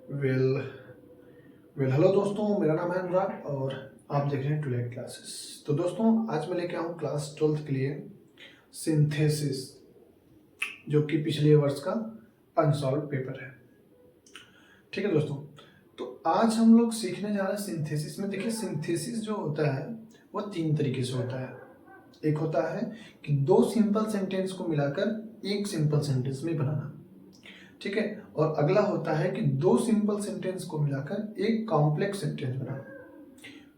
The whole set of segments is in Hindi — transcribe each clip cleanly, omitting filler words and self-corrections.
वेल हेलो दोस्तों, मेरा नाम है अनुराग और आप देख रहे हैं टुडे क्लासेस। तो दोस्तों, आज मैं लेके आऊँ क्लास 12th के लिए सिंथेसिस, जो कि पिछले वर्ष का अनसॉल्व पेपर है। ठीक है दोस्तों, तो आज हम लोग सीखने जा रहे हैं सिंथेसिस में। देखिए, सिंथेसिस जो होता है वो 3 तरीके से होता है। एक होता है कि 2 सिंपल सेंटेंस को मिलाकर एक सिंपल सेंटेंस में बनाना, ठीक है। और अगला होता है कि 2 सिंपल सेंटेंस को मिलाकर एक कॉम्प्लेक्स सेंटेंस बनाना।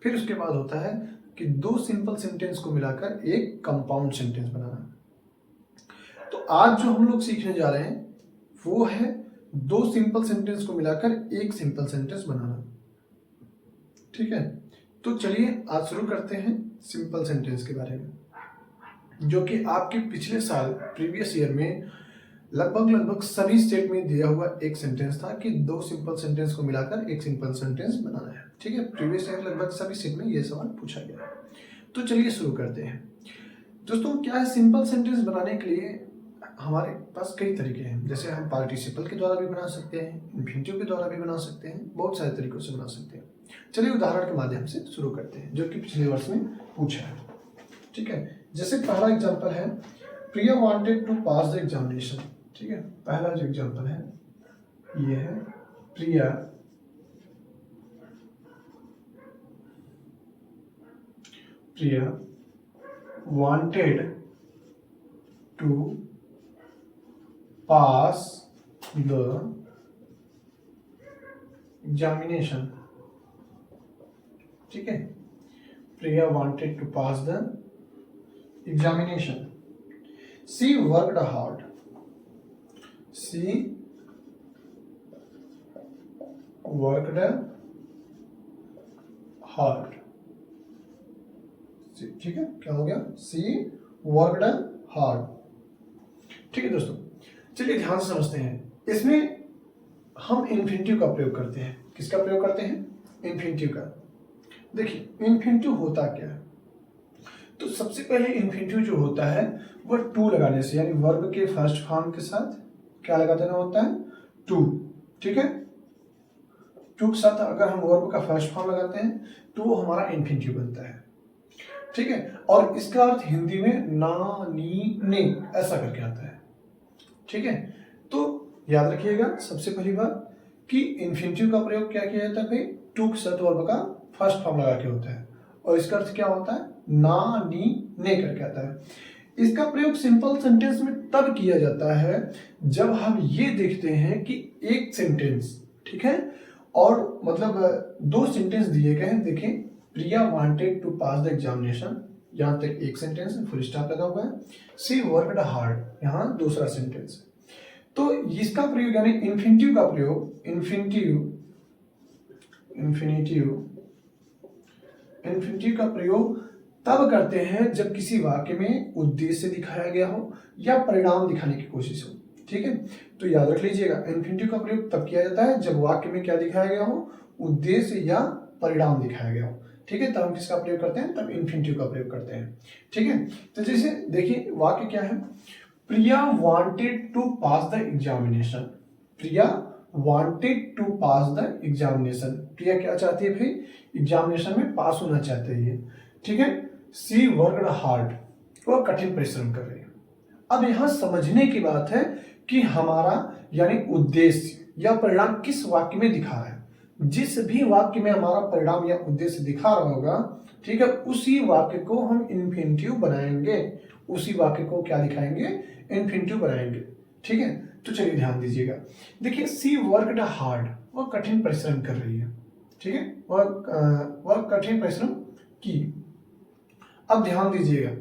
फिर उसके बाद होता है कि 2 सिंपल सेंटेंस को मिलाकर एक कंपाउंड सेंटेंस बनाना। तो आज जो हम लोग सीखने जा रहे हैं वो है 2 सिंपल सेंटेंस को मिलाकर एक सिंपल सेंटेंस बनाना, ठीक है। तो चलिए आज शुरू करते हैं सिंपल सेंटेंस के बारे में, जो कि आपके पिछले साल प्रीवियस ईयर में लगभग सभी स्टेट में दिया हुआ एक सेंटेंस था कि 2 सिंपल सेंटेंस को मिलाकर एक सिंपल सेंटेंस बनाना है, ठीक है। प्रीवियस ईयर लगभग सभी स्टेट में ये सवाल पूछा गया है। तो चलिए शुरू करते हैं दोस्तों। क्या है, सिंपल सेंटेंस बनाने के लिए हमारे पास कई तरीके हैं। जैसे हम पार्टिसिपल के द्वारा भी बना सकते हैं, इन्फिनिटिव के द्वारा भी बना सकते हैं, बहुत सारे तरीकों से बना सकते हैं। चलिए उदाहरण के माध्यम से शुरू करते हैं, जो कि पिछले वर्ष में पूछा है, ठीक है। जैसे पहला एग्जाम्पल है, Priya wanted to pass the examination, ठीक है। पहला जो एग्जाम्पल है ये है, Priya wanted to pass the examination, ठीक है। Priya wanted to pass the examination. She worked hard, she worked hard, ठीक है। क्या हो गया, शी वर्कड हार्ड, ठीक है दोस्तों। चलिए ध्यान से समझते हैं। इसमें हम इन्फिनिटिव का प्रयोग करते हैं। किसका प्रयोग करते हैं? इन्फिनिटिव का। देखिए इन्फिनिटिव होता क्या है, तो सबसे पहले इन्फिनिटिव जो होता है वह टू लगाने से, यानी वर्ब के फर्स्ट फॉर्म के साथ क्या लगा देना होता है, टू, ठीक है। टू के साथ अगर हम वर्ब का फर्स्ट फॉर्म लगाते हैं तो वो हमारा इन्फिनिटिव बनता है, ठीक है। और इसका अर्थ हिंदी में ना, नी, ने ऐसा करके आता है, ठीक है। तो याद रखिएगा सबसे पहली बात कि इन्फिनिटिव का प्रयोग क्या किया जाता है भाई, टू के साथ वर्ब का फर्स्ट फॉर्म लगा के होता है। और इसका अर्थ क्या होता है, ना, नी, ने करके आता है। इसका प्रयोग सिंपल सेंटेंस में तब किया जाता है जब हम ये देखते हैं कि एक सेंटेंस, ठीक है, और मतलब 2 सेंटेंस दिए गए हैं। देखें, Priya wanted to pass the examination, यहां तक एक सेंटेंस है, फुल स्टॉप लगा हुआ है। शी वर्कड हार्ड, यहां दूसरा सेंटेंस है। तो इसका प्रयोग यानी इन्फिनिटिव का प्रयोग, इन्फिनिटिव का प्रयोग तब करते हैं जब किसी वाक्य में उद्देश्य दिखाया गया हो या परिणाम दिखाने की कोशिश हो, ठीक है। तो याद रख लीजिएगा, इन्फिनिटिव का प्रयोग तब किया जाता है जब वाक्य में क्या दिखाया गया हो, उद्देश्य या परिणाम दिखाया गया हो, ठीक है। तब हम किसका प्रयोग करते हैं, तब इन्फिनिटिव का प्रयोग करते हैं, ठीक है। तो जैसे देखिए वाक्य क्या है, Priya wanted to pass the examination, Priya wanted to pass the examination. Priya क्या चाहती है भाई, एग्जामिनेशन में पास होना चाहते हैं, ठीक है। सी वर्कड हार्ड, वह कठिन परिश्रम कर रही है। अब यहां समझने की बात है कि हमारा यानी उद्देश्य या परिणाम किस वाक्य में दिखा है। जिस भी वाक्य में हमारा परिणाम या उद्देश्य दिखा रहा होगा, ठीक है, उसी वाक्य को हम इन्फिनिटिव बनाएंगे, उसी वाक्य को क्या दिखाएंगे, इन्फिनिटिव बनाएंगे, ठीक है। तो चलिए ध्यान दीजिएगा। देखिए, सी वर्कड हार्ड, वह कठिन परिश्रम कर रही है, ठीक है, वह कठिन परिश्रम की। अब ध्यान दीजिएगा,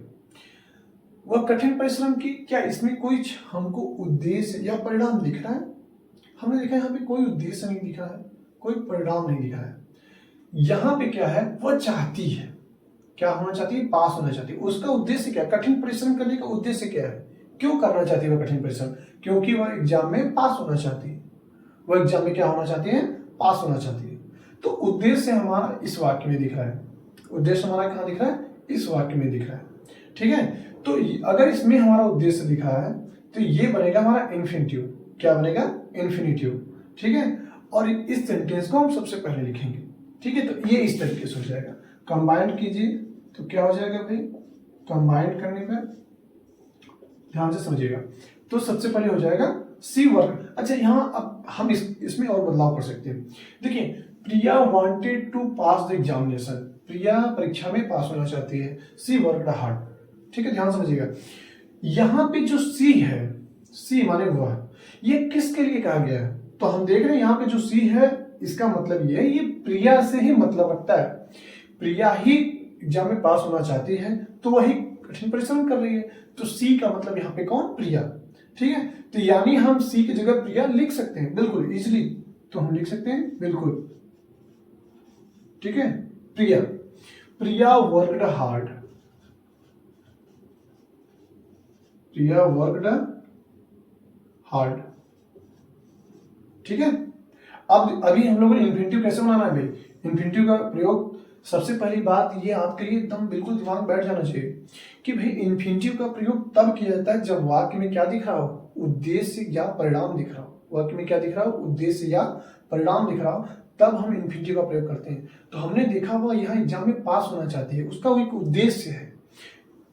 वह कठिन परिश्रम की, क्या इसमें कोई हमको उद्देश्य या परिणाम दिख रहा है? हमने देखा यहाँ पे कोई उद्देश्य नहीं दिख रहा है, कोई परिणाम नहीं दिख रहा है। यहाँ पे क्या है, वह चाहती है, क्या होना चाहती है, पास होना चाहती है। उसका उद्देश्य क्या है, कठिन परिश्रम करने का उद्देश्य क्या है, क्यों करना चाहती है वह कठिन परिश्रम? क्योंकि वह एग्जाम में पास होना चाहती है। वह एग्जाम में क्या होना चाहती है, पास होना चाहती है। तो उद्देश्य हमारा इस वाक्य में दिख रहा है, उद्देश्य हमारा कहाँ दिख रहा है, इस वाक्य में दिख रहा है, ठीक है। तो अगर इसमें हमारा उद्देश्य दिखा है तो ये बनेगा हमारा इन्फिनिटिव। क्या बनेगा, इन्फिनिटिव, ठीक है। और इस सेंटेंस को हम सबसे पहले लिखेंगे। ठीक है, तो ये इस तरीके से हो जाएगा। कंबाइंड कीजिए तो क्या हो जाएगा भाई, कंबाइंड करने पर ध्यान से समझिएगा, तो सबसे पहले हो जाएगा सी वर्क। अच्छा, यहाँ अब हम इसमें और बदलाव कर सकते हैं। देखिए, Priya wanted to pass the examination, Priya परीक्षा में पास होना चाहती है। She worked hard. ठीक है, ध्यान समझिएगा। यहाँ पे जो सी है, सी माने वह, ये किसके लिए कहा गया है? तो हम देख रहे हैं यहाँ पे जो सी है, इसका मतलब ये है, ये प्रिया से ही मतलब रखता है। प्रिया ही एग्जाम में पास होना चाहती है, तो वही कठिन परिश्रम कर रही है। तो सी का मतलब यहाँ पे कौन? प्रिया। ठीक है, तो यानी हम सी की जगह प्रिया लिख सकते हैं बिल्कुल इजीली। तो हम लिख सकते हैं बिल्कुल, ठीक है, प्रिया, प्रिया वर्कड हार्ड, प्रिया वर्कड हार्ड। ठीक है, अब अभी हम लोगों ने इन्फिनिटिव कैसे बनाना है भाई? इन्फिनिटिव का प्रयोग, सबसे पहली बात ये आपके लिए एकदम बिल्कुल दिमाग बैठ जाना चाहिए कि भाई इन्फिनिटिव का प्रयोग तब किया जाता है जब वाक्य में क्या दिख रहा हो? उद्देश्य या परिणाम दिख रहा हो। वाक्य में क्या दिख रहा हो? उद्देश्य या परिणाम दिख रहा हो, तब हम इन्फिनिटिव का प्रयोग करते हैं। तो हमने देखा हुआ यहाँ एग्जाम में पास होना चाहती है, उसका वो एक उद्देश्य है,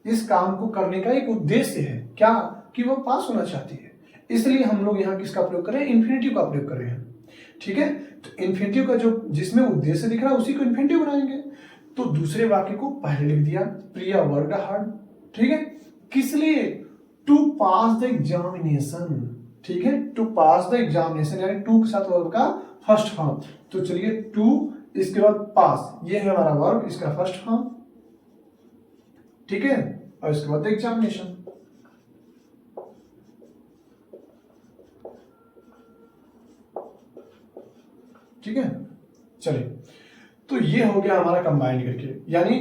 इस काम को करने का एक उद्देश्य है क्या? कि वो पास होना चाहती है। इसलिए हम लोग यहाँ किसका प्रयोग कर रहे हैं? इन्फिनिटिव का प्रयोग कर रहे हैं। ठीक है, तो इन्फिनिटिव का जो जिसमें उद्देश्य दिख रहा है उसी को इन्फिनिटिव बनाएंगे। तो दूसरे वाक्य को पहले लिख दिया, प्रिया वर्कड हार्ड। ठीक है, किस लिए? To pass the examination. ठीक है, टू पास द एग्जामिनेशन, यानी टू के साथ वर्ब का फर्स्ट फॉर्म। तो चलिए टू, इसके बाद पास, ये है हमारा वर्ब, इसका फर्स्ट फॉर्म। ठीक है, और इसके बाद एग्जामिनेशन। ठीक है, चलिए, तो ये हो गया हमारा कंबाइंड करके। यानी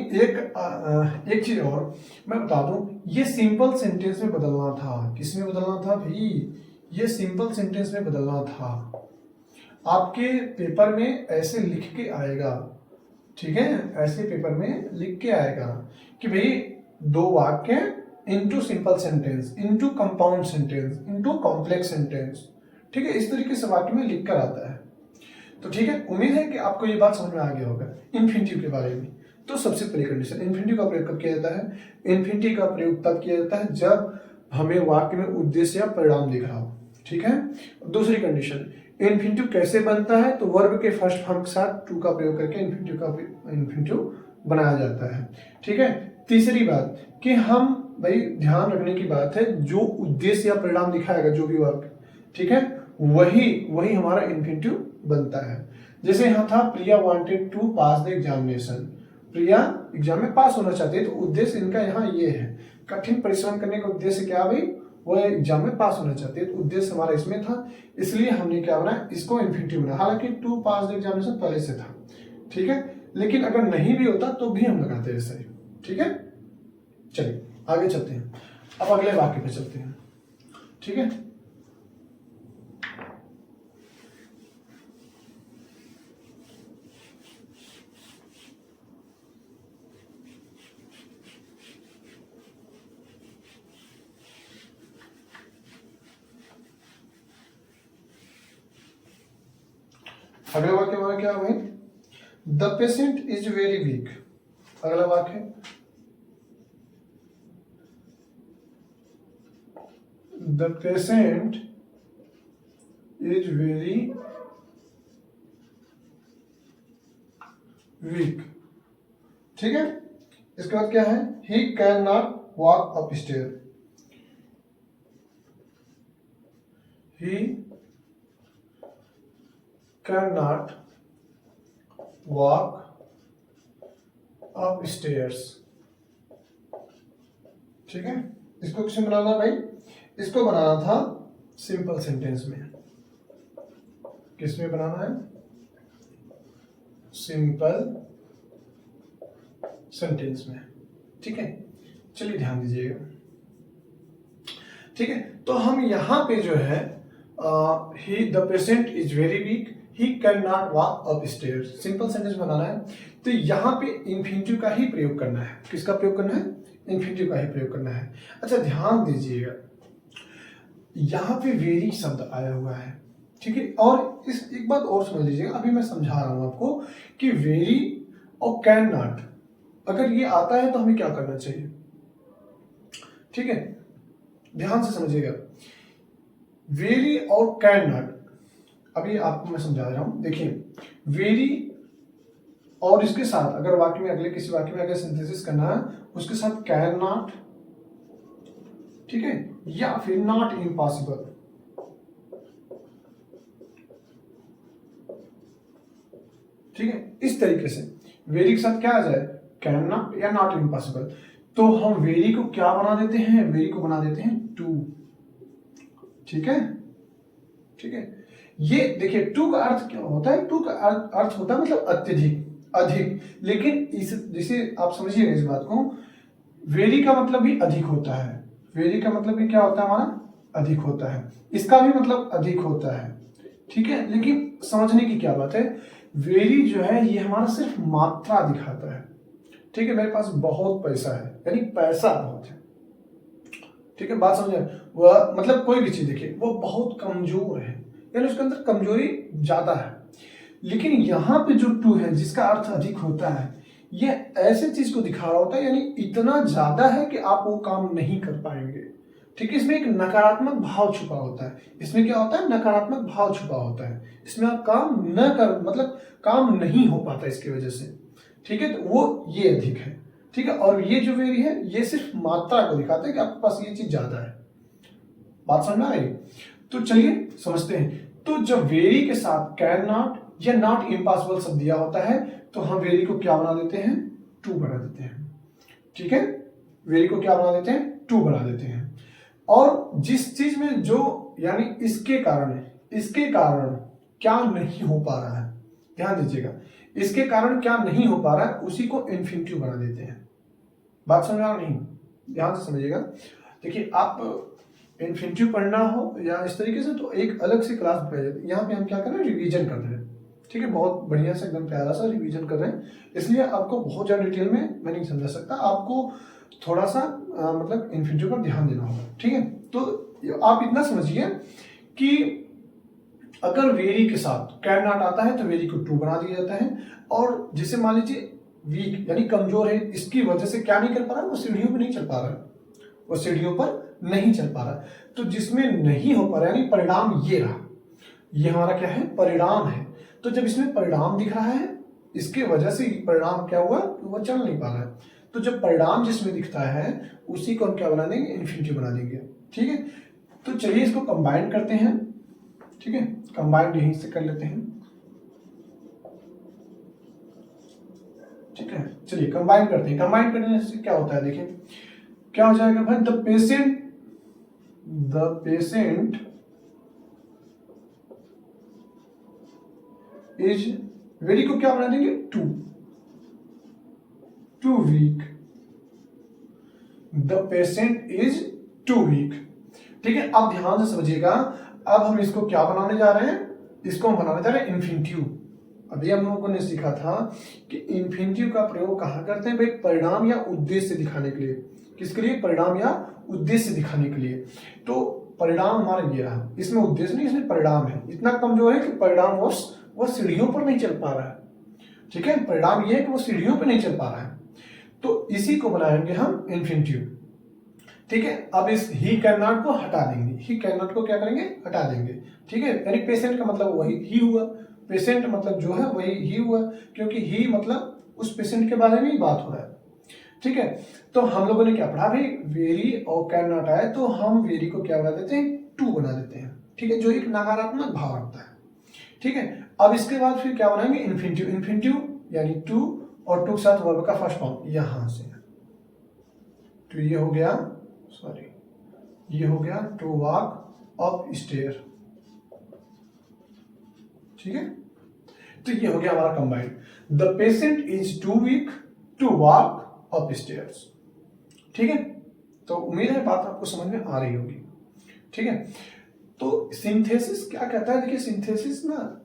एक चीज और मैं बता दूं, ये सिंपल सेंटेंस में बदलना था। किस में बदलना था भाई? ये सिंपल सेंटेंस में बदलना था। आपके पेपर में ऐसे लिख के आएगा, ठीक है, ऐसे पेपर में लिख के आएगा कि भाई दो वाक्य into simple sentence, into compound sentence, into complex sentence. ठीक है, इस तरीके से वाक्य में लिख कर आता है। तो ठीक है, उम्मीद है कि आपको ये बात समझ में आ गया होगा इन्फिनिटिव के बारे में। तो सबसे पहली कंडीशन, इन्फिनिटिव का प्रयोग कब किया जाता है? इन्फिनिटिव का प्रयोग तब किया जाता है जब हमें वाक्य में उद्देश्य या परिणाम दिख रहा हो। ठीक है, दूसरी कंडीशन, इन्फिनिटिव कैसे बनता है? तो वर्ब के फर्स्ट फॉर्म के साथ टू का प्रयोग करके इन्फिनिटिव बनाया जाता है। ठीक है, तीसरी बात कि हम भाई ध्यान रखने की बात है, जो उद्देश्य या परिणाम दिखाएगा जो भी वाक्य, ठीक है, वही हमारा इन्फिनिटिव बनता है। जैसे यहाँ था Priya wanted to pass the examination, Priya exam में पास होना चाहती है, तो उद्देश्य इनका यहाँ ये है। कठिन परिश्रम करने का उद्देश्य क्या भाई? वो एग्जाम में पास होना चाहती है, तो उद्देश्य हमारा इसमें था, इसलिए हमने क्या बनाया? इसको इन्फिनिटिव बनाया। हालांकि टू पास द एग्जामिनेशन पहले से था, ठीक है, लेकिन अगर नहीं भी होता तो भी हम लगाते हैं ऐसा ही। ठीक है, चलिए आगे चलते हैं, अब अगले वाक्य पे चलते हैं। ठीक है, अगला वाक्य हमारा क्या है भाई? The patient is very weak. अगला वाक्य, the patient is very weak. ठीक है, इसके बाद क्या है? He can not walk up stair, he can not walk up stairs. ठीक है, इसको किसमें बनाना भाई? इसको बनाना था सिंपल सेंटेंस में। किसमें बनाना है? सिंपल सेंटेंस में। ठीक है, चलिए ध्यान दीजिएगा। ठीक है, तो हम यहां पे जो है ही the patient is very weak, he can not walk up stairs, simple sentence बनाना है, तो यहां पे इन्फिनिटिव का ही प्रयोग करना है। किसका प्रयोग करना है? इन्फिनिटिव का ही प्रयोग करना है। अच्छा ध्यान दीजिएगा, यहां पे वेरी शब्द आया हुआ है, ठीक है। और इस एक बात और समझ लीजिएगा, अभी मैं समझा रहा हूं आपको कि वेरी और कैन नॉट अगर ये आता है तो हमें क्या करना चाहिए, ठीक है, ध्यान से समझिएगा। वेरी और कैन नॉट अभी आपको मैं समझा रहा हूं। देखिए वेरी और इसके साथ अगर वाक्य में अगले किसी वाक्य में अगर सिंथेसिस करना है उसके साथ कैन नॉट, ठीक है, या फिर नॉट इम्पॉसिबल, ठीक है, इस तरीके से वेरी के साथ क्या आ जाए, कैन नॉट या नॉट इम्पॉसिबल। तो हम वेरी को क्या बना देते हैं, वेरी को बना देते हैं टू, ठीक है, ठीक है। ये देखिए टू का अर्थ क्या होता है, टू का अर्थ होता है मतलब अत्यधिक, अधिक। लेकिन इस जिसे आप समझिएगा इस बात को, वेरी का मतलब भी अधिक होता है, वेरी का मतलब भी क्या होता है हमारा, अधिक होता है, इसका भी मतलब अधिक होता है, ठीक है। लेकिन समझने की क्या बात है, वेरी जो है ये हमारा सिर्फ मात्रा दिखाता है, ठीक है। मेरे पास बहुत पैसा है यानी पैसा बहुत है, ठीक है, बात समझे। वह मतलब कोई भी चीज देखिए वो बहुत कमजोर है यानी उसके अंदर कमजोरी ज्यादा है। लेकिन यहाँ पे जो टू है जिसका अर्थ अधिक होता है, ये ऐसे चीज को दिखा रहा होता है यानी इतना ज्यादा है कि आप वो काम नहीं कर पाएंगे, ठीक है। इसमें एक नकारात्मक भाव छुपा होता है, इसमें क्या होता है, नकारात्मक भाव छुपा होता है, इसमें आप काम न कर मतलब काम नहीं हो पाता इसकी वजह से, ठीक है। तो वो ये अधिक है, ठीक है। और ये जो वेरी है ये सिर्फ मात्रा को दिखाता है कि आपके पास ये चीज ज्यादा है, बात समझ में आ रही। तो चलिए समझते हैं। तो जब वेरी के साथ कैन नॉट या नॉट इम्पॉसिबल शब्द दिया होता है तो हम वेरी को क्या बना देते हैं, टू बना देते हैं, ठीक है। वेरी को क्या बना देते हैं, टू बना देते हैं। और जिस चीज में जो यानी इसके कारण क्या नहीं हो पा रहा है, ध्यान दीजिएगा, इसके कारण क्या नहीं हो पा रहा है उसी को इन्फिनिटिव बना देते हैं। बात समझ आ नहीं, ध्यान से समझिएगा। देखिए आप इन्फिनिटिव पढ़ना हो या इस तरीके से तो एक अलग से क्लास पढ़ाई जाती है, यहाँ पे हम क्या कर रहे हैं, रिवीजन कर रहे हैं, ठीक है। बहुत बढ़िया से एकदम प्यारा सा रिवीजन कर रहे हैं, इसलिए आपको बहुत ज्यादा डिटेल में मैं नहीं समझा सकता, आपको थोड़ा सा मतलब इन्फिनिटिव पर ध्यान देना होगा, ठीक है। तो आप इतना समझिए कि अगर वेरी के साथ कैन नॉट आता है तो वेरी को टू बना दिया जाता है। और जिसे मान लीजिए वीक यानी कमजोर है, इसकी वजह से क्या नहीं कर पा रहा है, वो सीढ़ियों पर नहीं चल पा रहा है, वो सीढ़ियों पर नहीं चल पा रहा। तो जिसमें नहीं हो पा रहा यानी परिणाम ये रहा, ये हमारा क्या है, परिणाम है। तो जब इसमें परिणाम दिख रहा है इसके वजह से परिणाम क्या हुआ, वो चल नहीं पा रहा है। तो जब परिणाम जिसमें दिखता है उसी को हम क्या बना देंगे, इन्फिनिटिव बना देंगे, ठीक है। तो चलिए इसको कंबाइन करते हैं, ठीक है, कंबाइंड यहीं से कर लेते हैं, ठीक है। चलिए कंबाइन करते हैं, कंबाइन करने से क्या होता है, देखिए क्या हो जाएगा भाई, द पेशेंट इज, वेरी को क्या बना देंगे, too weak, the patient is too weak, ठीक है। अब ध्यान से समझिएगा, अब हम इसको क्या बनाने जा रहे हैं, इसको हम बनाने जा रहे हैं इन्फिनिटिव। अभी हम लोगों ने सीखा था कि इन्फिनिटिव का प्रयोग कहां करते हैं भाई, परिणाम या उद्देश्य दिखाने के लिए, किसके लिए, परिणाम या उद्देश्य दिखाने के लिए। तो परिणाम हमारा ये रहा, इसमें उद्देश्य नहीं, इसमें परिणाम है, इतना कमजोर है कि परिणाम वो सीढ़ियों पर नहीं चल पा रहा है, ठीक है। परिणाम ये है कि वो सीढ़ियों पर नहीं चल पा रहा है, तो इसी को बनाएंगे हम इन्फिनिटिव, ठीक है। अब इस ही कैन नॉट को हटा देंगे, ही कैन नॉट को क्या करेंगे, हटा देंगे, ठीक है। यानी पेशेंट का मतलब वही ही हुआ, पेशेंट मतलब जो है वही ही हुआ, क्योंकि ही मतलब उस पेशेंट के बारे में ही बात हो रहा है, ठीक है। तो हम लोगों ने क्या पढ़ा भाई, वेरी और कैन नॉट आए तो हम वेरी को क्या बना देते हैं, टू बना देते हैं, ठीक है, जो एक नकारात्मक भाव रखता है, ठीक है। अब इसके बाद फिर क्या बनाएंगे, इन्फिनिटिव, इन्फिनिटिव यानी टू और टू के साथ वर्ब का फर्स्ट फॉर्म यहां से, तो ये हो गया, सॉरी ये हो गया टू वॉक अप स्टेयर, ठीक है। तो ये हो गया हमारा combined, the patient is too weak to walk up stairs, ठीक है। तो उम्मीद है बात आपको समझ में आ रही होगी, ठीक है। तो सिंथेसिस क्या कहता है, देखिए सिंथेसिस ना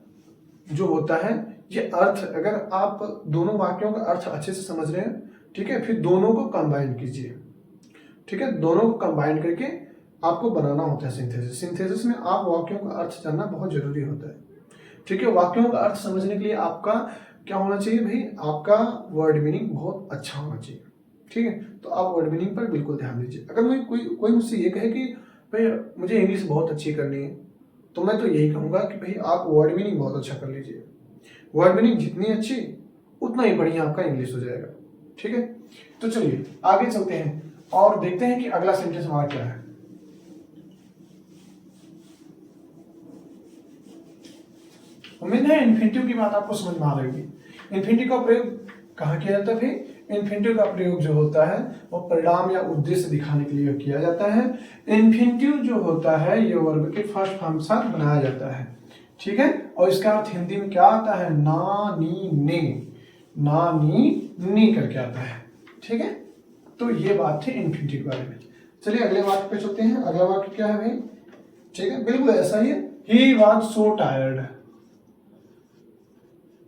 जो होता है ये अर्थ, अगर आप दोनों वाक्यों का अर्थ अच्छे से समझ रहे हैं, ठीक है, फिर दोनों को कंबाइन कीजिए, ठीक है, दोनों को कंबाइन करके आपको बनाना होता है सिंथेसिस। सिंथेसिस में आप वाक्यों का अर्थ जानना बहुत जरूरी होता है। ठीक है, वाक्यों का अर्थ समझने के लिए आपका क्या होना चाहिए भाई, आपका वर्ड मीनिंग बहुत अच्छा होना चाहिए। ठीक है, तो आप वर्ड मीनिंग पर बिल्कुल ध्यान दीजिए। अगर मैं कोई मुझसे ये कहे कि भाई मुझे इंग्लिश बहुत अच्छी करनी है, तो मैं तो यही कहूँगा कि भाई आप वर्ड मीनिंग बहुत अच्छा कर लीजिए। वर्ड मीनिंग जितनी अच्छी उतना ही बढ़िया आपका इंग्लिश हो जाएगा। ठीक है, तो चलिए आगे चलते हैं और देखते हैं कि अगला सेंटेंस हमारा क्या है। उम्मीद है इन्फिनिटिव की बात आपको समझ में आ रही होगी। इन्फिनिटिव का प्रयोग कहाँ किया जाता है भाई? इन्फिनिटिव का प्रयोग जो होता है वो परिणाम या उद्देश्य दिखाने के लिए किया जाता है। इन्फिनिटिव जो होता है ये वर्ब के फर्स्ट फॉर्म के साथ बनाया जाता है। ठीक है, और इसका अर्थ हिंदी में क्या आता है? ना नी ने, ना नी नी करके आता है। ठीक है, तो ये बात थी इन्फिनिटिव के बारे में। चलिए अगले वाक्य पे चलते हैं। अगला वाक्य क्या है भाई? ठीक है, बिल्कुल ऐसा ही है। He was so tired,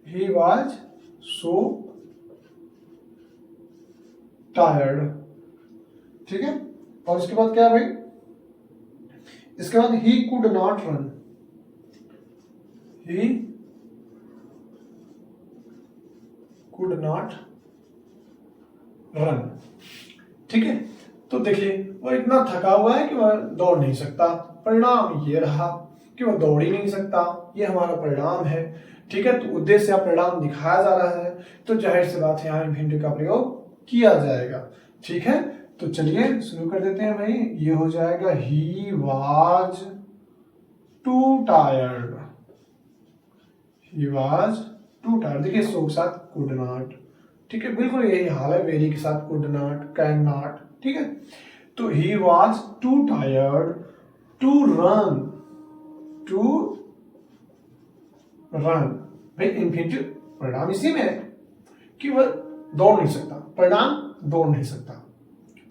he was so tired। ठीक है, और इसके बाद क्या है भाई? इसके बाद he could not run, he could not run। ठीक है, तो देखिए वो इतना थका हुआ है कि वह दौड़ नहीं सकता। परिणाम ये रहा कि वह दौड़ ही नहीं सकता, ये हमारा परिणाम है। ठीक है, तो उद्देश्य या परिणाम दिखाया जा रहा है, तो जाहिर सी बात है यहाँ इन्फिनिटिव का प्रयोग किया जाएगा। ठीक है, तो चलिए शुरू कर देते हैं भाई। ये हो जाएगा ही was too tired, he was too tired. देखिए सो के साथ कुड नॉट। ठीक है, बिल्कुल यही हाल है, वेरी के साथ कुड नॉट, कैन नॉट। ठीक है, तो he was too tired to run, to run. भाई इन्फिनिटिव परिणाम इसी में है कि वह दौड़ नहीं सकता, परिणाम दौड़ नहीं सकता।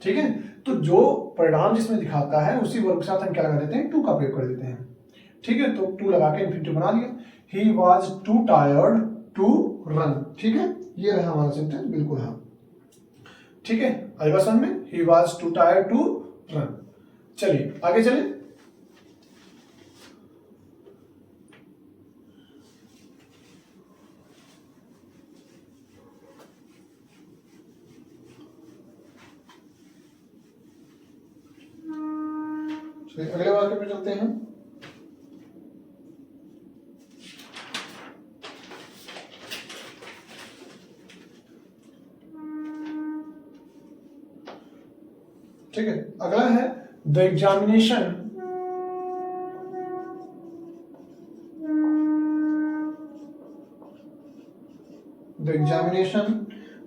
ठीक है, तो जो परिणाम जिसमें दिखाता है उसी वर्ब के साथ हम क्या लगा देते हैं? टू का प्रयोग कर देते हैं। ठीक है, तो टू लगा के इन्फिनिटिव बना लिया। He was too tired to run. ठीक है, ये रहा हमारा सेंटेंस, बिल्कुल हाँ। ठीक है, आएगा समझ में? He was too tired to run. चलिए आगे चले। अगले वाक्य पे चलते हैं। ठीक है, अगला है the examination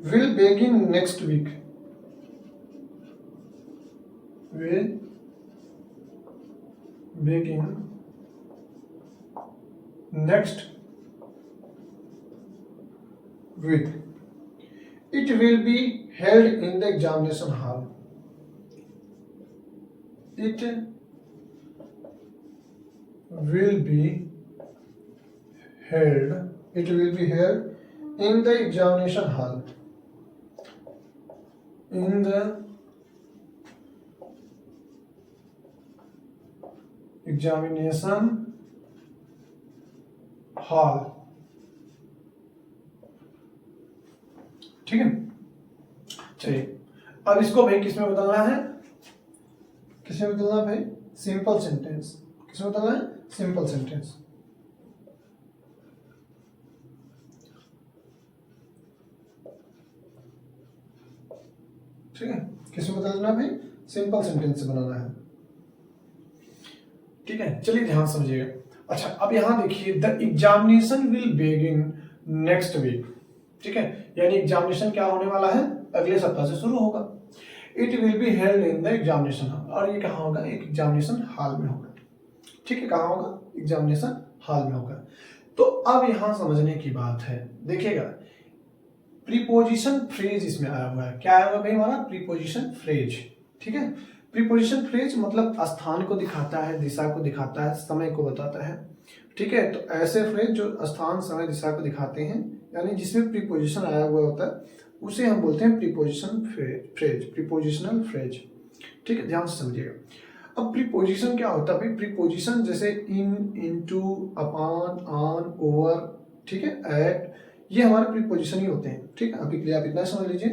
will begin next week, will begin next week। It will be held in the examination hall, it will be held in the examination hall, in the examination hall। ठीक है, चलिए अब इसको भाई किसमें बदलना है? किसमें बदलना है भाई? Simple sentence. किसमें बदलना है? Simple sentence. ठीक है, किसमें बदलना भाई? सिंपल सेंटेंस से बनाना है। ठीक है, चलिए ध्यान समझिएगा। अच्छा, अब यहां देखिए the examination will begin next week. ठीक है, यानी एग्जामिनेशन क्या होने वाला है? अगले सप्ताह से शुरू होगा। It will be held in the examination hall, और ये कहाँ होगा? एक एग्जामिनेशन हॉल में होगा। ठीक है, कहाँ होगा? एग्जामिनेशन हॉल में होगा। तो अब यहां समझने की बात है, देखिएगा प्रीपोजिशन फ्रेज इसमें आया हुआ है। क्या आया हुआ भाई हमारा? Preposition phrase. ठीक है, प्रीपोजिशन फ्रेज मतलब स्थान को दिखाता है, दिशा को दिखाता है, समय को बताता है। ठीक है, तो ऐसे फ्रेज जो स्थान, समय, दिशा को दिखाते हैं, यानी जिसमें प्रीपोजिशन आया हुआ होता है, उसे हम बोलते हैं प्रीपोजिशन फ्रेज, प्रीपोजिशनल फ्रेज। ठीक है, ध्यान से समझिएगा। अब प्रीपोजिशन क्या होता है भाई? प्रीपोजिशन जैसे इन, इनटू, अपॉन, ऑन, ओवर, ठीक है, एट, ये हमारे प्रीपोजिशन ही होते हैं। ठीक है, अभी के लिए आप इतना समझ लीजिए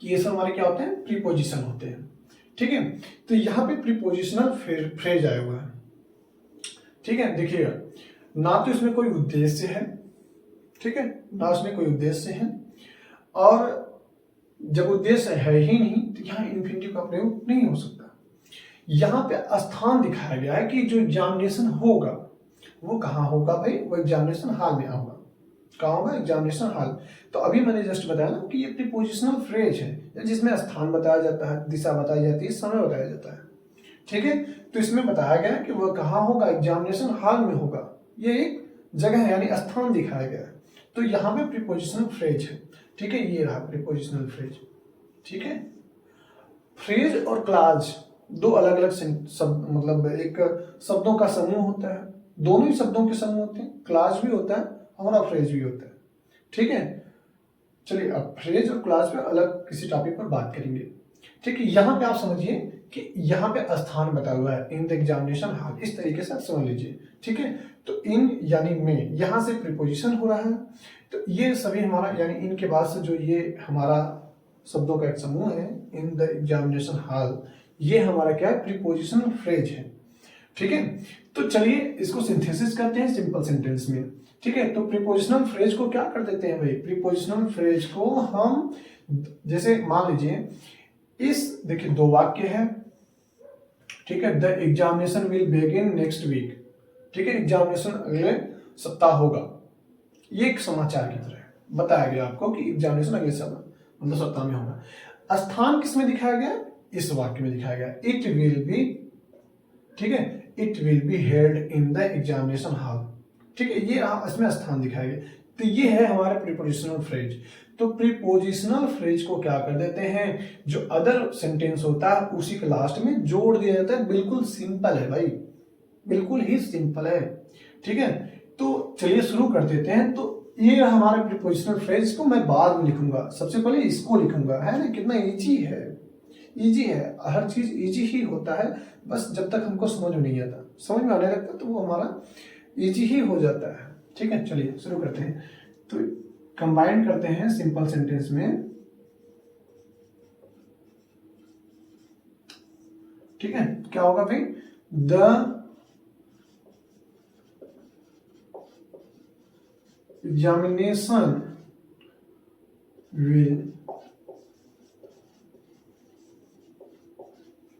कि ये सब हमारे क्या होते हैं? प्रीपोजिशन होते हैं। ठीक है, तो यहाँ पे प्रीपोजिशनल फ्रेज आया हुआ है। ठीक है, देखिएगा, ना तो इसमें कोई उद्देश्य है, ठीक है, ना उसमें कोई उद्देश्य है, और जब उद्देश्य है ही नहीं तो यहाँ इन्फिनिटिव का प्रयोग नहीं हो सकता। यहाँ पे स्थान दिखाया गया है कि जो एग्जामिनेशन होगा वो कहाँ होगा भाई? वो एग्जामिनेशन हॉल में होगा। कहाँ होगा? Examination hall. तो अभी मैंने जस्ट बताया ना कि ये प्रीपोजिशनल फ्रेज है जिसमें स्थान बताया जाता है, दिशा बताई जाती है, समय बताया जाता है। ठीक है, तो इसमें बताया गया है कि वह कहाँ होगा? एग्जामिनेशन हॉल में होगा। ये एक जगह है, यानी स्थान दिखाया गया है। तो यहाँ पे प्रीपोजिशनल फ्रेज है। ठीक है, ये रहा प्रीपोजिशनल फ्रेज। ठीक है, फ्रेज और क्लाज दो अलग अलग शब्द, मतलब एक शब्दों का समूह होता है। दोनों ही शब्दों के समूह होते हैं। क्लाज भी होता है, हमारा फ्रेज भी होता है। ठीक है, चलिए अब फ्रेज और क्लाज पे अलग किसी टॉपिक पर बात करेंगे। ठीक है, यहाँ पे आप समझिए कि यहाँ पे स्थान बता हुआ है, इन द एग्जामिनेशन हॉल, इस तरीके से आप समझ लीजिए। ठीक है, तो इन यानी में, यहाँ से प्रीपोजिशन हो रहा है, तो ये सभी हमारा, यानी इनके बाद से जो ये हमारा शब्दों का एक समूह है, इन द एग्जामिनेशन हॉल, ये हमारा क्या है? प्रीपोजिशनल फ्रेज है। ठीक है, तो चलिए इसको सिंथेसिस करते हैं सिंपल सेंटेंस में। ठीक है, तो प्रीपोजिशनल फ्रेज को क्या कर देते हैं भाई? प्रीपोजिशनल फ्रेज को हम, जैसे मान लीजिए इस, देखिए दो वाक्य है। ठीक है, the examination will begin next week. ठीक है, एग्जामिनेशन अगले सप्ताह होगा। ये एक समाचार की तरह है, बताया गया आपको कि एग्जामिनेशन अगले सप्ताह में होगा। स्थान किसमें दिखाया गया? इस वाक्य में दिखाया गया, इट विल बी, ठीक है, it will be held in the examination hall. ठीक है, ये इसमें स्थान दिखाया गया। तो ये है हमारे प्रीपोजिशनल फ्रेज। तो प्रीपोजिशनल फ्रेज को क्या कर देते हैं? जो अदर सेंटेंस होता है उसी के लास्ट में जोड़ दिया जाता है। बिल्कुल सिंपल है भाई, बिल्कुल ही सिंपल है। ठीक है, तो चलिए शुरू कर देते हैं। तो ये हमारे प्रीपोजिशनल फ्रेज को मैं बाद में लिखूंगा, सबसे पहले इसको लिखूंगा, है ना? कितना इजी है, इजी है, हर चीज इजी ही होता है, बस जब तक हमको समझ में नहीं आता, समझ में आने लगता तो वो हमारा इजी ही हो जाता है। ठीक है, चलिए शुरू करते हैं। तो कंबाइन करते हैं सिंपल सेंटेंस में। ठीक है, क्या होगा भाई? The examination will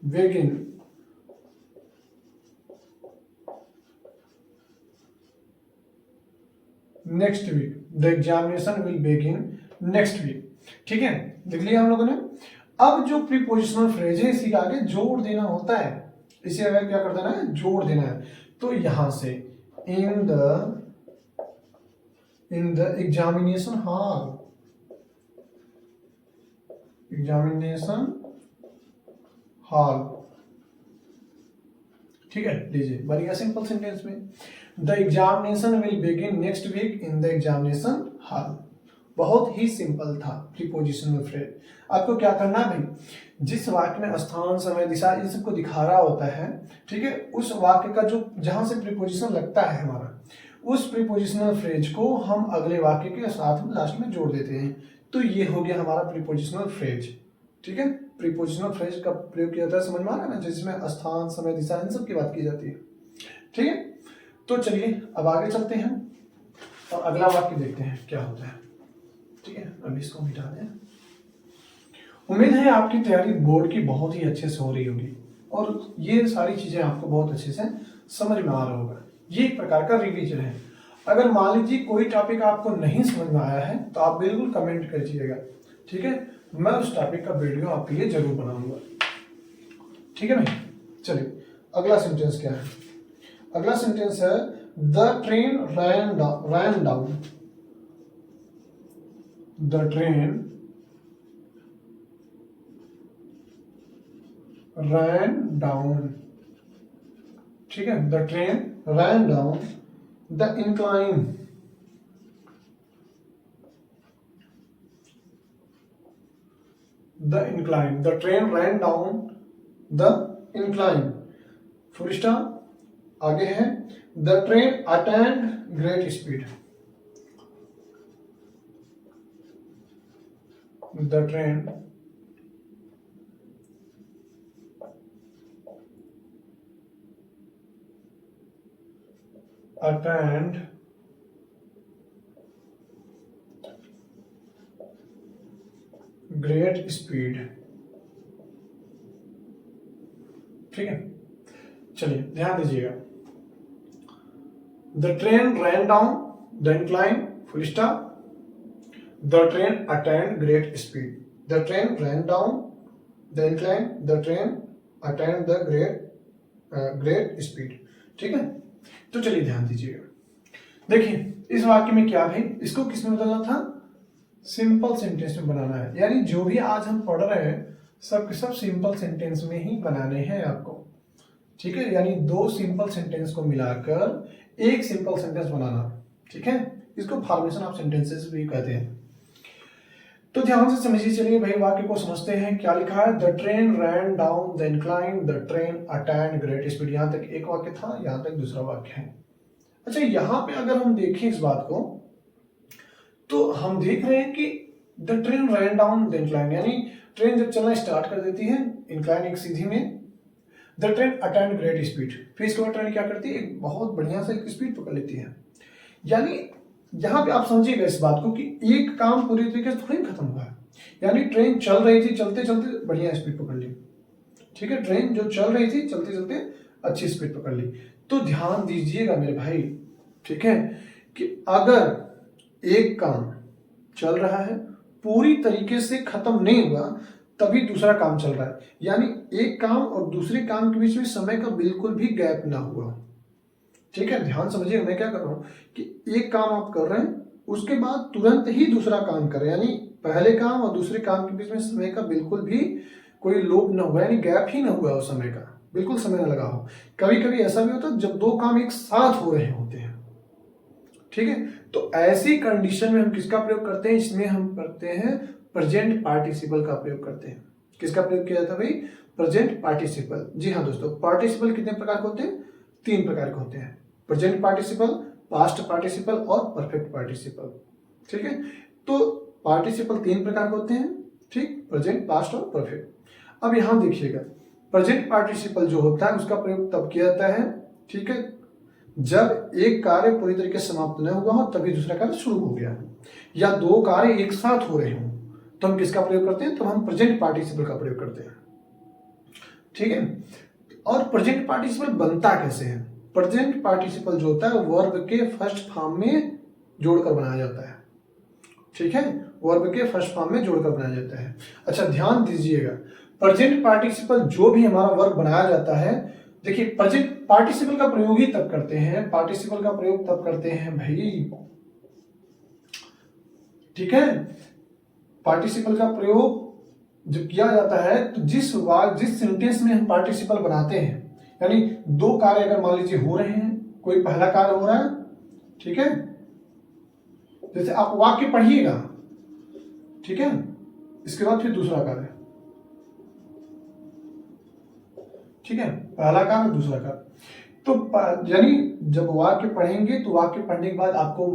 begin next week. The examination will begin next week. ठीक है, देख लिया हम लोगों ने। अब जो प्रीपोजिशनल फ्रेज है इसी के आगे जोड़ देना होता है। इसे अगर क्या कर देना है? जोड़ देना है। तो यहां से in the examination hall, examination hall. ठीक है, लीजिए बन गया सिंपल सेंटेंस में। The examination will begin next week in the examination hall. बहुत ही सिंपल था प्रीपोजिशनल फ्रेज। आपको क्या करना है भाई? जिस वाक्य में स्थान, समय, दिशा इन सबको दिखा रहा होता है, ठीक है, उस वाक्य का जो जहां से प्रीपोजिशन लगता है हमारा, उस प्रीपोजिशनल फ्रेज को हम अगले वाक्य के साथ में लास्ट में जोड़ देते हैं। तो ये हो गया हमारा प्रीपोजिशनल फ्रेज। ठीक है, प्रीपोजिशनल फ्रेज का प्रयोग किया जाता है, समझ में आ रहा है ना? जिसमें स्थान, समय, दिशा इन सब की बात की जाती है। ठीक है, तो चलिए अब आगे चलते हैं और अगला वाक्य देखते हैं क्या होता है। ठीक है, अभी इसको मिटा दें। उम्मीद है आपकी तैयारी बोर्ड की बहुत ही अच्छे से हो रही होगी और ये सारी चीजें आपको बहुत अच्छे से समझ में आ रहा होगा। ये एक प्रकार का रिवीजन है। अगर मान लीजिए कोई टॉपिक आपको नहीं समझ में आया है तो आप बिल्कुल कमेंट करिएगा। ठीक है, मैं उस टॉपिक का वीडियो आपके लिए जरूर बनाऊंगा। ठीक है भाई, चलिए अगला सेंटेंस क्या है? अगला सेंटेंस है the train rain down. The train rain down. ठीक है, the train rain down the incline. The incline, the train rain down the incline, full stop. आगे है the train attained great speed, the train attained great speed. ठीक है, चलिए ध्यान दीजिएगा। The train rain down the incline, full stop. The train attained great speed, the train rain down the incline, the train attend the great speed. ठीक है, तो चलिए ध्यान दीजिएगा। देखिए इस वाक्य में क्या है, इसको किस में बदलना था, सिंपल सेंटेंस में बनाना है। यानी जो भी आज हम पढ़ रहे हैं सब के सब सिंपल सेंटेंस में ही बनाने हैं आपको। ठीक है, यानी दो सिंपल सेंटेंस को मिलाकर एक सिंपल सेंटेंस बनाना। ठीक है, इसको फॉर्मेशन ऑफ सेंटेंसेस भी कहते हैं। तो ध्यान से समझिए, चलिए भाई वाक्य को समझते हैं। क्या लिखा है, the train rain down the incline, the train attained great speed. यहां तक एक वाक्य था, यहां तक दूसरा वाक्य है। अच्छा, यहां पे अगर हम देखें इस बात को तो हम देख रहे हैं कि the train rain down the incline, यानी ट्रेन जब चलना स्टार्ट कर देती है इंक्लाइन एक सीधी में, the train attained great speed, फिर इसके बाद ट्रेन क्या करती है, एक बहुत बढ़िया सा एक स्पीड पकड़ लेती है। यानी यहां पे आप समझिएगा इस बात को कि एक काम पूरी तरीके से थोड़ी खत्म हुआ है। यानी ट्रेन चल रही थी, चलते चलते बढ़िया स्पीड पकड़ ली। ठीक है, ट्रेन जो चल रही थी चलते चलते अच्छी स्पीड पकड़ ली। तो ध्यान दीजिएगा मेरे भाई, ठीक है, कि अगर एक काम चल रहा है पूरी तरीके से खत्म नहीं हुआ तभी दूसरा काम चल रहा है, यानी एक काम और दूसरे काम के बीच में समय का बिल्कुल भी गैप ना हुआ। ठीक है, ध्यान समझिए मैं क्या कर रहा हूं कि एक काम आप कर रहे हैं उसके बाद तुरंत ही दूसरा काम करें, यानी पहले काम और दूसरे काम के बीच में समय का बिल्कुल भी कोई लोप ना हुआ, यानी गैप ही ना हुआ उस समय का, बिल्कुल समय ना लगा हो। कभी कभी ऐसा भी होता है जब दो काम एक साथ हो रहे होते हैं। ठीक है, तो ऐसी कंडीशन में हम किसका प्रयोग करते हैं, इसमें हम करते हैं प्रेजेंट पार्टिसिपल का प्रयोग करते हैं। किसका प्रयोग किया जाता है भाई, प्रेजेंट पार्टिसिपल। जी हाँ दोस्तों, पार्टिसिपल कितने प्रकार के होते हैं, 3 प्रकार के होते हैं, प्रेजेंट पार्टिसिपल, पास्ट पार्टिसिपल और परफेक्ट पार्टिसिपल। ठीक है, तो पार्टिसिपल 3 प्रकार के होते हैं, ठीक, प्रेजेंट, पास्ट और परफेक्ट। अब यहां देखिएगा, प्रेजेंट पार्टिसिपल जो होता है उसका प्रयोग तब किया जाता है, ठीक है, जब एक कार्य पूरी तरीके से समाप्त न हुआ हो तभी दूसरा कार्य शुरू हो गया, या दो कार्य एक साथ हो रहे हो तो हम किसका प्रयोग करते हैं, तो हम प्रेजेंट पार्टिसिपल का प्रयोग करते हैं। ठीक है, और प्रेजेंट पार्टिसिपल बनता कैसे है, प्रेजेंट पार्टिसिपल जो होता है वर्ब के फर्स्ट फॉर्म में जोड़कर बनाया जाता है। ठीक है, वर्ब के फर्स्ट फॉर्म में जोड़कर बनाया जाता है। अच्छा ध्यान दीजिएगा, प्रेजेंट पार्टिसिपल जो भी हमारा वर्ब बनाया जाता है, देखिए प्रेजेंट पार्टिसिपल का प्रयोग ही तब करते हैं, पार्टिसिपल का प्रयोग तब करते हैं भाई, ठीक है, पार्टिसिपल का प्रयोग जब किया जाता है तो जिस सेंटेंस में हम पार्टिसिपल बनाते हैं, यानी दो कार्य अगर मान लीजिए हो रहे हैं, कोई पहला कार्य हो रहा है, ठीक है, जैसे आप वाक्य पढ़िएगा, ठीक है, इसके बाद फिर दूसरा कार्य, ठीक है, पहला कार्य दूसरा कार्य। तो यानी जब वाक्य पढ़ेंगे तो वाक्य पढ़ने के बाद आपको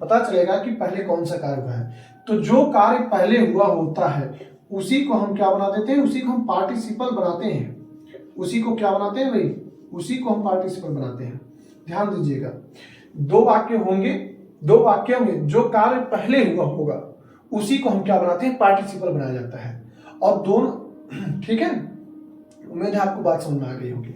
पता चलेगा कि पहले कौन सा कार्य हुआ है। तो जो कार्य पहले हुआ होता है उसी को हम क्या बना देते हैं, उसी को हम पार्टिसिपल बनाते हैं। उसी को क्या बनाते हैं भाई, उसी को हम पार्टिसिपल बनाते हैं। ध्यान दीजिएगा, दो वाक्य होंगे, दो वाक्यों में जो कार्य पहले हुआ होगा उसी को हम क्या बनाते हैं, पार्टिसिपल बनाया जाता है। और दोनों, ठीक है, उम्मीद है आपको बात समझ में आ गई होगी।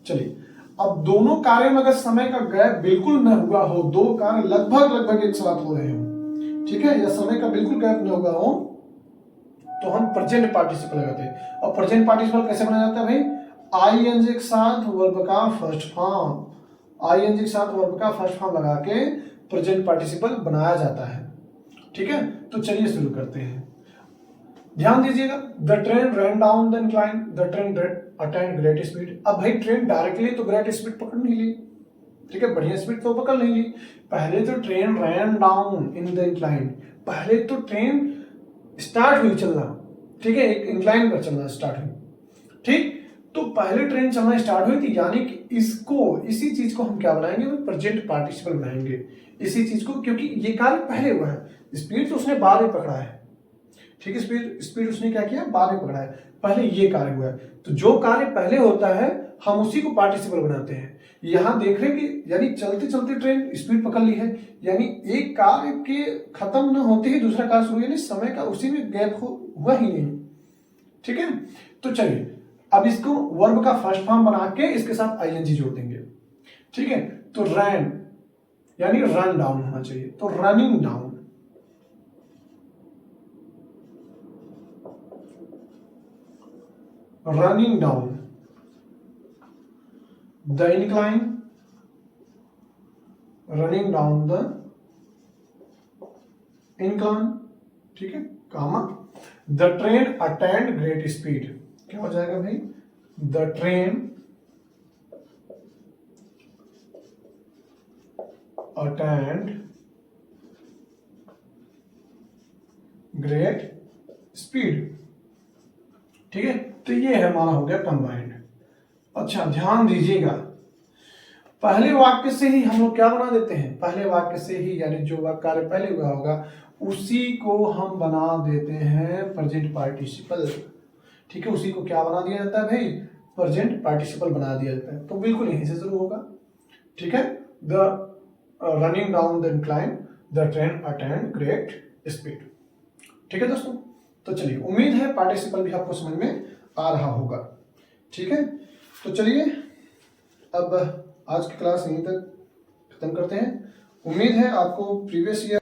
चलिए, अब दोनों कार्य में अगर समय का गैप बिल्कुल न हुआ हो, दो कार्य लगभग एक साथ हो रहे हो, ठीक है, या समय का बिल्कुल गैप न हुआ हो, तो हम प्रेजेंट पार्टिसिपल लगाते हैं। और प्रेजेंट पार्टिसिपल कैसे बनाया जाता है भाई, आईएनजी के साथ वर्ब का फर्स्ट फॉर्म, आईएनजी के साथ वर्ब का फर्स्ट फॉर्म लगा के प्रेजेंट पार्टिसिपल बनाया जाता है। ठीक है, तो चलिए शुरू करते हैं। ध्यान दीजिएगा, the train rain down the incline, the train attained great speed. अब भाई ट्रेन डायरेक्टली तो ग्रेट स्पीड पकड़ नहीं ली, ठीक है, बढ़िया स्पीड तो पकड़ नहीं ली। पहले तो train rain down in the incline, पहले तो ट्रेन स्टार्ट हुई चलना, ठीक है, एक इंक्लाइन पर चलना स्टार्ट हुई, ठीक, तो पहले ट्रेन चलना स्टार्ट हुई थी, यानी कि इसी चीज को हम क्या बनाएंगे, प्रेजेंट पार्टिसिपल बनाएंगे इसी चीज को, क्योंकि ये कार्य पहले हुआ है। स्पीड तो उसने बाद में पकड़ा है, ठीक है, स्पीड उसने क्या किया, बाद में पकड़ा है, पहले ये कार्य हुआ है। तो जो कार्य पहले होता है हम उसी को पार्टिसिपल बनाते हैं। यहां देख रहे हैं कि यानी चलते चलते ट्रेन स्पीड पकड़ ली है, यानी एक कार्य के खत्म न होते ही दूसरा कार्य शुरू, यानी समय का उसी में गैप हुआ ही नहीं, ठीक है। तो चलिए अब इसको वर्ब का फर्स्ट फॉर्म बना के इसके साथ आईएनजी जोड़ देंगे, ठीक है। तो रैन यानी रन डाउन होना चाहिए, तो running down, running down the incline, running down the incline, ठीक है, comma the train attained great speed, क्या हो जाएगा भाई, the train attained great speed, ठीक है। तो ये है हमारा हो गया कंबाइंड। अच्छा ध्यान दीजिएगा, पहले वाक्य से ही हम लोग क्या बना देते हैं, पहले वाक्य से ही यानी जो वाक्य कार्य पहले हुआ होगा उसी को हम बना देते हैं प्रेजेंट पार्टिसिपल, ठीक है, उसी को क्या बना दिया जाता है भाई, प्रेजेंट पार्टिसिपल बना दिया जाता है। तो बिल्कुल यहीं से शुरू होगा, ठीक है, the running down the incline the train attained great speed, ठीक है दोस्तों। तो चलिए उम्मीद है पार्टिसिपल भी आपको समझ में आ रहा होगा, ठीक है। तो चलिए अब आज की क्लास यहीं तक खत्म करते हैं। उम्मीद है आपको प्रीवियस ईयर